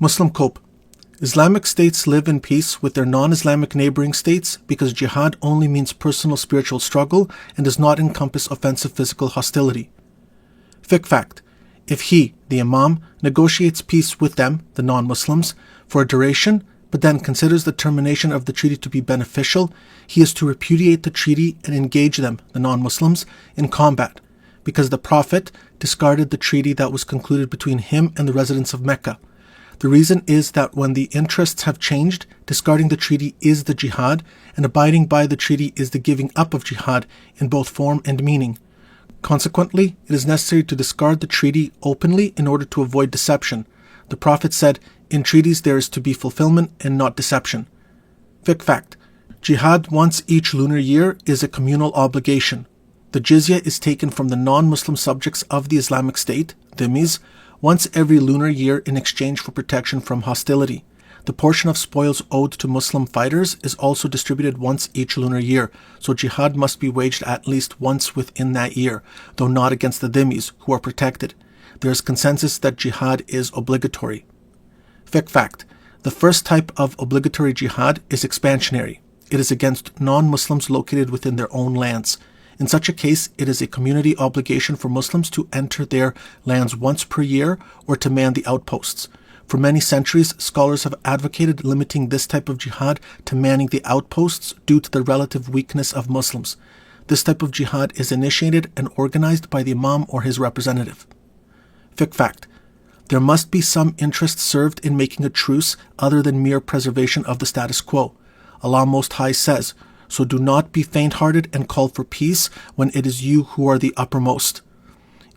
Muslim cope. Islamic states live in peace with their non-Islamic neighboring states because jihad only means personal spiritual struggle and does not encompass offensive physical hostility. Fiqh fact. If he, the imam, negotiates peace with them, the non-Muslims, for a duration, but then considers the termination of the treaty to be beneficial, he is to repudiate the treaty and engage them, the non-Muslims, in combat, because the Prophet discarded the treaty that was concluded between him and the residents of Mecca. The reason is that when the interests have changed, discarding the treaty is the jihad, and abiding by the treaty is the giving up of jihad in both form and meaning. Consequently, it is necessary to discard the treaty openly in order to avoid deception. The Prophet said, "In treaties there is to be fulfillment and not deception." Fiqh fact. Jihad once each lunar year is a communal obligation. The jizya is taken from the non-Muslim subjects of the Islamic State, dhimmis, once every lunar year in exchange for protection from hostility. The portion of spoils owed to Muslim fighters is also distributed once each lunar year, so jihad must be waged at least once within that year, though not against the dhimmis, who are protected. There is consensus that jihad is obligatory. Fiqh fact. The first type of obligatory jihad is expansionary. It is against non-Muslims located within their own lands. In such a case, it is a community obligation for Muslims to enter their lands once per year or to man the outposts. For many centuries, scholars have advocated limiting this type of jihad to manning the outposts due to the relative weakness of Muslims. This type of jihad is initiated and organized by the imam or his representative. Fiqh fact. There must be some interest served in making a truce other than mere preservation of the status quo. Allah Most High says, "So do not be faint-hearted and call for peace when it is you who are the uppermost."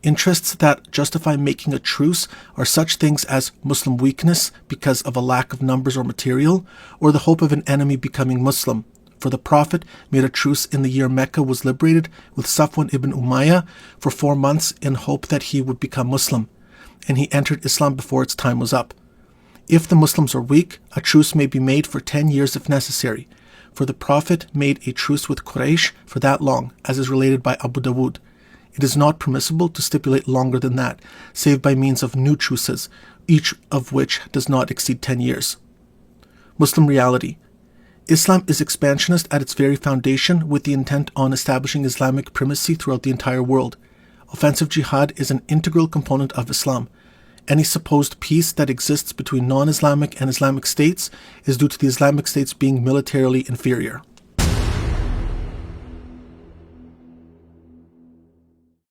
Interests that justify making a truce are such things as Muslim weakness because of a lack of numbers or material, or the hope of an enemy becoming Muslim. For the Prophet made a truce in the year Mecca was liberated with Safwan ibn Umayyah for 4 months in hope that he would become Muslim, and he entered Islam before its time was up. If the Muslims are weak, a truce may be made for 10 years if necessary. For the Prophet made a truce with Quraysh for that long, as is related by Abu Dawood. It is not permissible to stipulate longer than that, save by means of new truces, each of which does not exceed 10 years. Muslim reality. Islam is expansionist at its very foundation with the intent on establishing Islamic primacy throughout the entire world. Offensive jihad is an integral component of Islam. Any supposed peace that exists between non-Islamic and Islamic states is due to the Islamic states being militarily inferior.